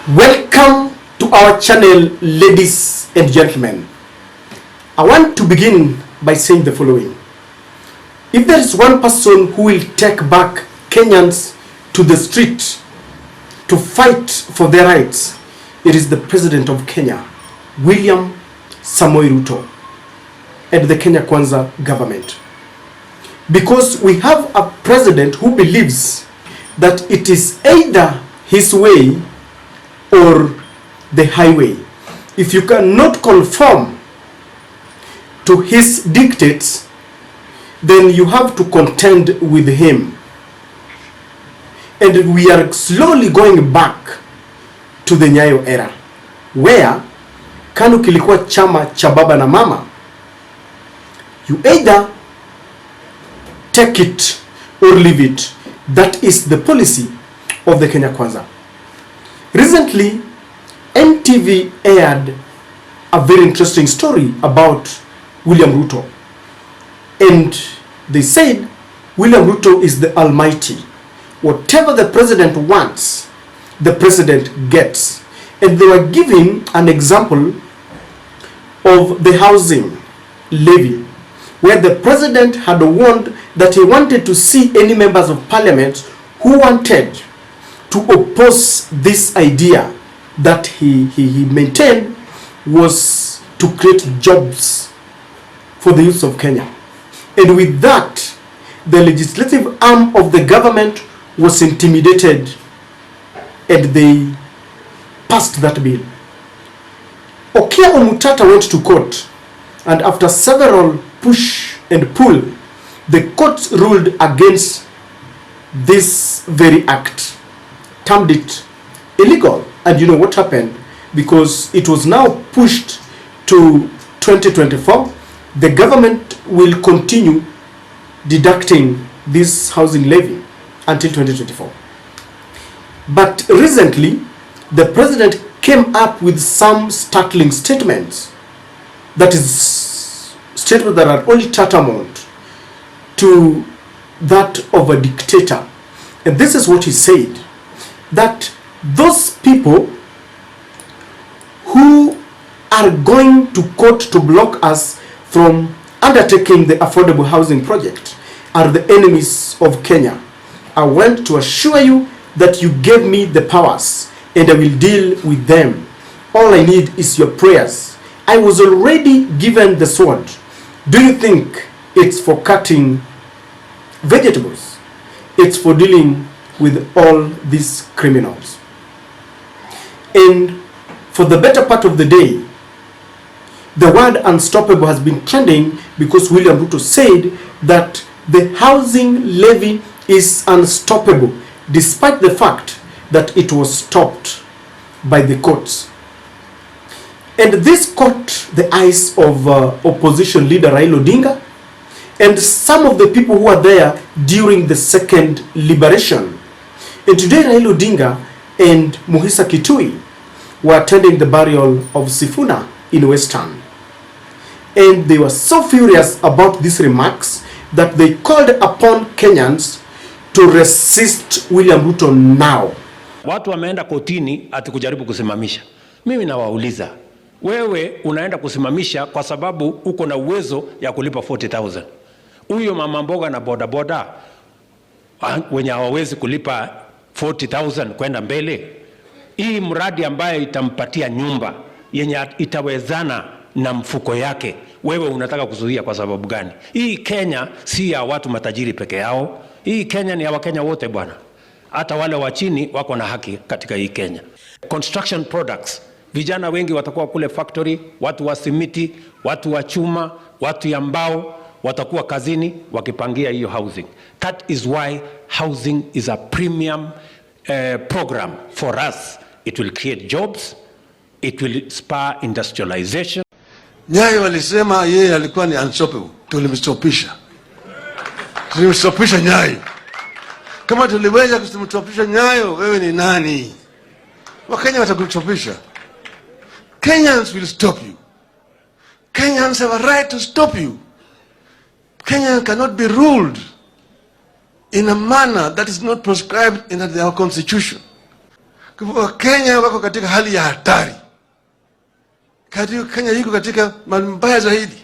Welcome to our channel, ladies and gentlemen. I want to begin by saying the following. If there is one person who will take back Kenyans to the street to fight for their rights, it is the President of Kenya, William Samoei Ruto, and the Kenya Kwanza government. Because we have a president who believes that it is either his way or the highway. If you cannot conform to his dictates, then you have to contend with him. And we are slowly going back to the Nyayo era, where KANU kilikuwa chama cha baba na mama. You either take it or leave it. That is the policy of the Kenya Kwanza. Recently, NTV aired a very interesting story about William Ruto. And they said William Ruto is the almighty. Whatever the president wants, the president gets. And they were giving an example of the housing levy, where the president had warned that he wanted to see any members of parliament who wanted to oppose this idea that he maintained was to create jobs for the youth of Kenya. And with that, the legislative arm of the government was intimidated and they passed that bill. Okia Omutata went to court, and after several push and pull, the court ruled against this very act, termed it illegal. And you know what happened? Because it was now pushed to 2024, the government will continue deducting this housing levy until 2024. But recently, the president came up with some startling statements, that is, statements that are only tantamount to that of a dictator. And this is what he said, that those people who are going to court to block us from undertaking the affordable housing project are the enemies of Kenya. I want to assure you that you gave me the powers and I will deal with them. All I need is your prayers. I was already given the sword. Do you think it's for cutting vegetables? It's for dealing with all these criminals. And for the better part of the day, the word unstoppable has been trending because William Ruto said that the housing levy is unstoppable, despite the fact that it was stopped by the courts. And this caught the eyes of opposition leader Raila Odinga and some of the people who were there during the second liberation. And today Raila Odinga and Muhisa Kitui were attending the burial of Sifuna in Western. And they were so furious about these remarks that they called upon Kenyans to resist William Ruto now. Watu wameenda kotini ati kujaribu kusimamisha. Mimi nawauliza, wewe unaenda kusimamisha kwa sababu uko na uwezo ya kulipa 40,000. Huyo mama mboga na boda boda wenye hawawezi kulipa 40,000 kwenda mbele. Hii mradi ambaye itampatia nyumba yenye itawezana na mfuko yake, wewe unataka kuzuia kwa sababu gani? Hii Kenya si ya watu matajiri peke yao. Hii Kenya ni ya Wakenya wote bwana. Hata wale wa chini wako na haki katika hii Kenya. Construction products, vijana wengi watakuwa kule factory, watu wa simiti, watu wa chuma, watu ya mbao watakuwa kazini wakipangia hiyo housing. That is why housing is a premium program for us. It will create jobs, it will spur industrialization. Nyayo walisema yeye alikuwa ni unstoppable. Tulimstopisha Nyayo. Kama tuliweza kumstopisha Nyayo, wewe ni nani? Wakenya watakustopisha. Kenyans will stop you. Kenyans have a right to stop you. Kenya cannot be ruled in a manner that is not prescribed in our constitution. Kenya wako katika hali ya hatari. Kenya yuko katika mbaya zaidi.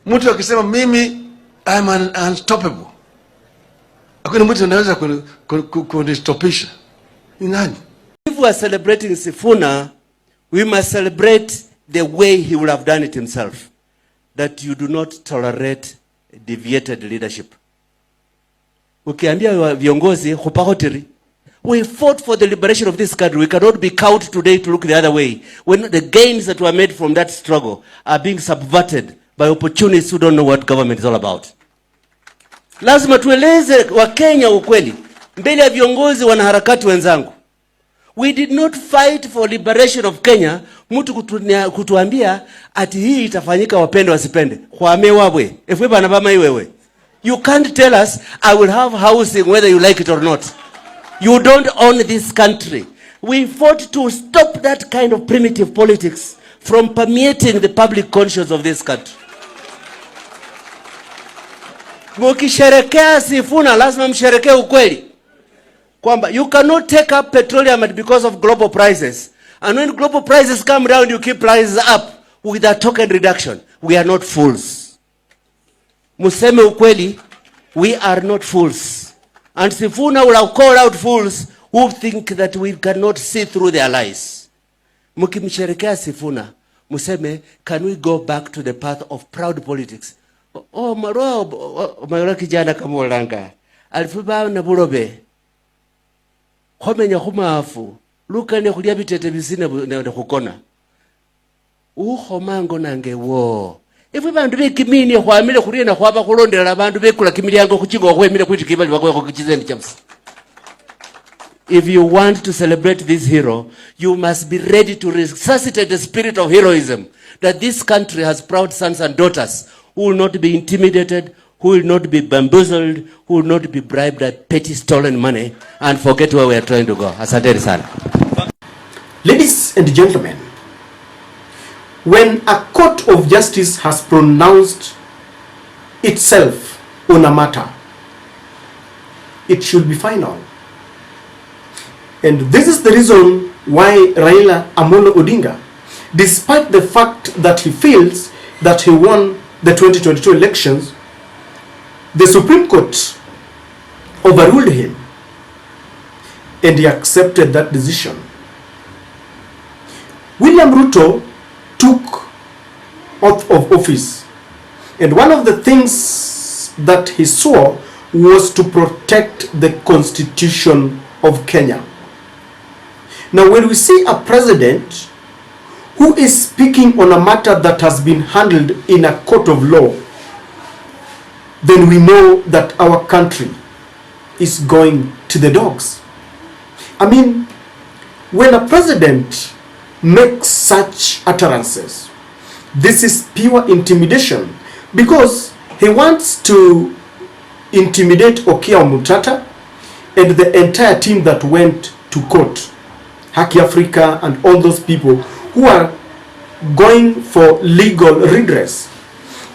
Mtu akisema mimi I'm unstoppable, hakuna mtu anaweza kunistopisha. Ni nani? If we are celebrating Sifuna, we must celebrate the way he would have done it himself. That you do not tolerate deviated leadership. Ukiambia viongozi hupahotiri. We fought for the liberation of this country. We cannot be cowed today to look the other way when the gains that were made from that struggle are being subverted by opportunists who don't know what government is all about. Lazima tueleze wa Kenya ukweli mbele ya viongozi wanaharakati wenzangu. We did not fight for liberation of Kenya. Mtu kutuambia ati hii itafanyika wapende wasipende. Kwame wabwe. Efwe bana bama iwewe. You can't tell us I will have housing whether you like it or not. You don't own this country. We fought to stop that kind of primitive politics from permeating the public conscience of this country. Mukisherekea Sifuna lazima msherekee ukweli. Kwamba you cannot take up petroleum because of global prices. And when global prices come down, you keep prices up with a token reduction. We are not fools. Museme ukweli, we are not fools. And Sifuna will have called out fools who think that we cannot see through their lies. Mukimsherekea Sifuna, museme, can we go back to the path of proud politics? Oh, mayora kijana kama olanga. Alifuba na burobe. Komenya kumafu. Luka ne kulia bitete bizina ne kukona. Uhomango nange wo. If bantu bekimini kwamile kuriye na kwaba kulondera abantu bekula kimilyango kukingo kwemile kwiti kibali bakwe kukizendi chamsi. If you want to celebrate this hero, you must be ready to resuscitate the spirit of heroism that this country has proud sons and daughters who will not be intimidated, who will not be bamboozled, who will not be bribed at petty stolen money and forget where we are trying to go. Asante sana. Ladies and gentlemen, when a court of justice has pronounced itself on a matter, it should be final. And this is the reason why Raila Amolo Odinga, despite the fact that he feels that he won the 2022 elections, the Supreme Court overruled him and he accepted that decision. William Ruto took oath of office, and one of the things that he swore was to protect the Constitution of Kenya. Now, when we see a president who is speaking on a matter that has been handled in a court of law, then we know that our country is going to the dogs. I mean, when a president makes such utterances, this is pure intimidation, because he wants to intimidate Okia Mutata and the entire team that went to court, Haki Africa and all those people who are going for legal redress.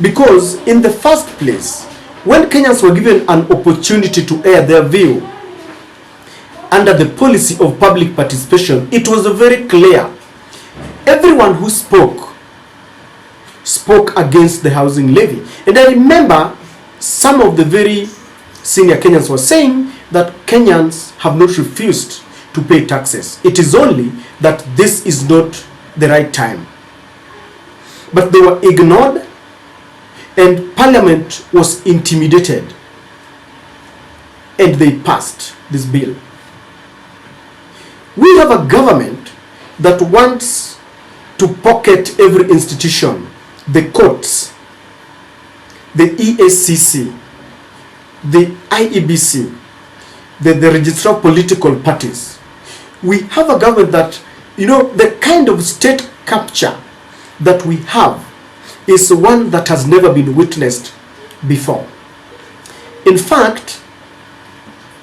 Because in the first place, when Kenyans were given an opportunity to air their view under the policy of public participation, it was very clear. Everyone who spoke against the housing levy. And I remember some of the very senior Kenyans were saying that Kenyans have not refused to pay taxes. It is only that this is not the right time. But they were ignored and Parliament was intimidated and they passed this bill. We have a government that wants to pocket every institution, the courts, the EACC, the IEBC, the Register of Political Parties. We have a government that, you know, the kind of state capture that we have is one that has never been witnessed before. In fact,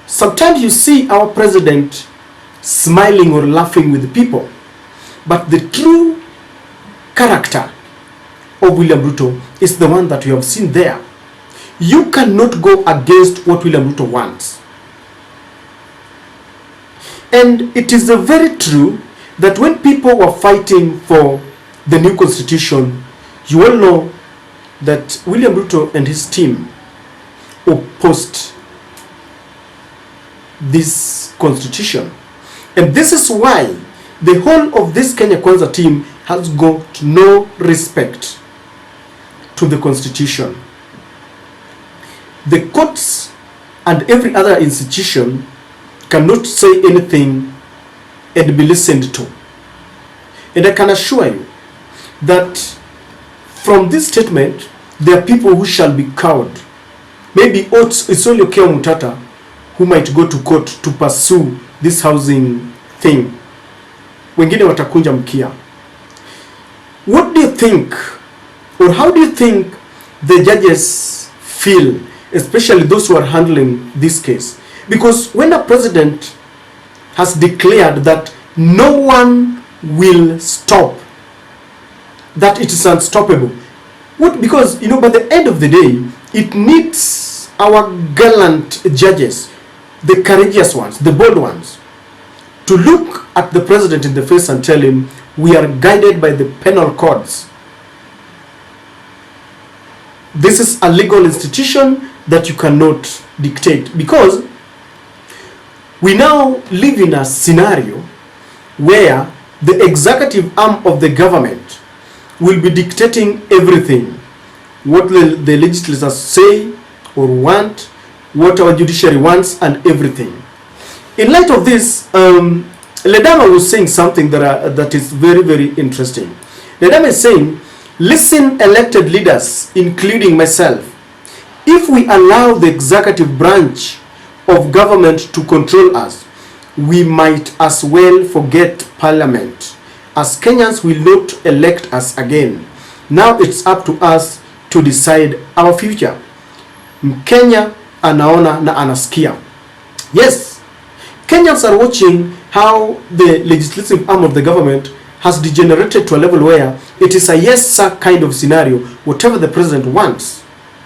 sometimes you see our president smiling or laughing with people, but the true character of William Ruto is the one that we have seen there. You cannot go against what William Ruto wants. And it is very true that when people were fighting for the new constitution, you all know that William Ruto and his team opposed this constitution. And this is why the whole of this Kenya Kwanza team has got no respect to the constitution. The courts and every other institution cannot say anything and be listened to. And I can assure you that from this statement, there are people who shall be cowed. Maybe it's only Okiya Mutata who might go to court to pursue this housing thing. Wengine watakunja mkia. What do you think, or how do you think the judges feel, especially those who are handling this case? Because when a president has declared that no one will stop, that it is unstoppable, what, because you know, by the end of the day, it needs our gallant judges, the courageous ones, the bold ones, to look at the president in the face and tell him, we are guided by the penal codes. This is a legal institution that you cannot dictate, because we now live in a scenario where the executive arm of the government will be dictating everything. What the legislators say or want, what our judiciary wants, and everything. In light of this, Ledama was saying something that is very, very interesting. Ledama is saying, listen, elected leaders, including myself, if we allow the executive branch of government to control us, we might as well forget parliament, as Kenyans will not elect us again. Now it's up to us to decide our future. Mkenya anaona na anasikia. Yes, Kenyans are watching how the legislative arm of the government has degenerated to a level where it is a yes sir kind of scenario. Whatever the president wants,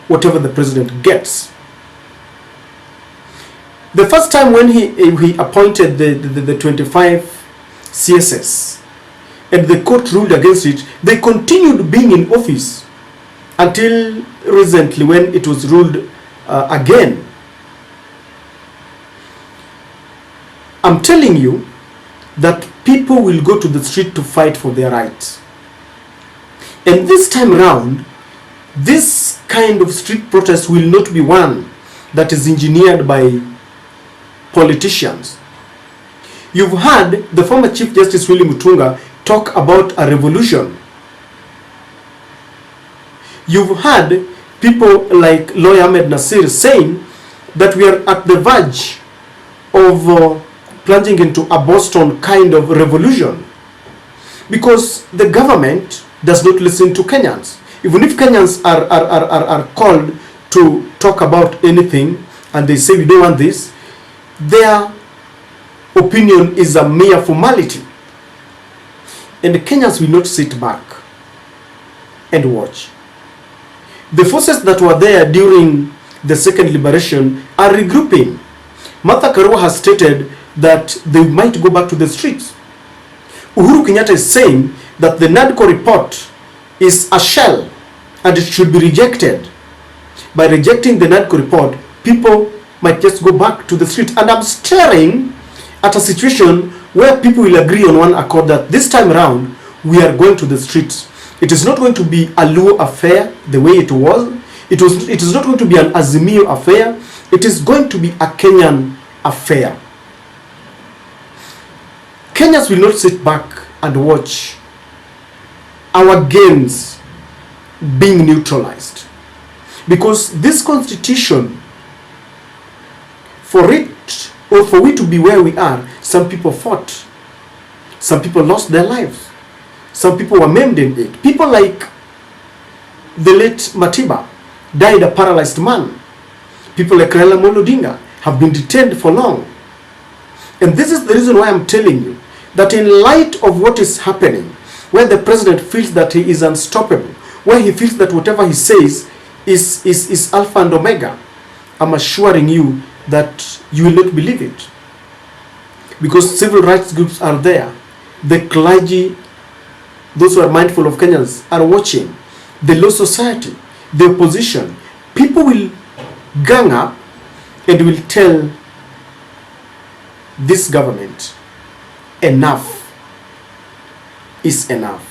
whatever the president gets. The first time when he appointed the 25 CSS and the court ruled against it, they continued being in office until recently when it was ruled again. I'm telling you that people will go to the street to fight for their rights. And this time around, this kind of street protest will not be one that is engineered by politicians. You've heard the former Chief Justice Willi Mutunga talk about a revolution. You've heard people like Lawyer Ahmed Nasir saying that we are at the verge of plunging into a Boston kind of revolution, because the government does not listen to Kenyans. Even if Kenyans are called to talk about anything and they say we don't want this, their opinion is a mere formality. And the Kenyans will not sit back and watch. The forces that were there during the second liberation are regrouping. Martha Karua has stated that they might go back to the streets. Uhuru Kenyatta is saying that the NADCO report is a shell and it should be rejected. By rejecting the NADCO report, people might just go back to the street. And I'm staring at a situation where people will agree on one accord that this time around we are going to the streets. It is not going to be a Luo affair the way it was. It is not going to be an Azimio affair. It is going to be a Kenyan affair. Kenyans will not sit back and watch our gains being neutralized, because this constitution, for it or for we to be where we are, some people fought, some people lost their lives, some people were maimed in it. People like the late Matiba died a paralyzed man. People like Raila Odinga have been detained for long. And this is the reason why I'm telling you that in light of what is happening, where the president feels that he is unstoppable, where he feels that whatever he says is alpha and omega, I'm assuring you that you will not believe it. because civil rights groups are there. The clergy, those who are mindful of Kenyans, are watching. The law society, the opposition. People will gang up and will tell this government, enough is enough.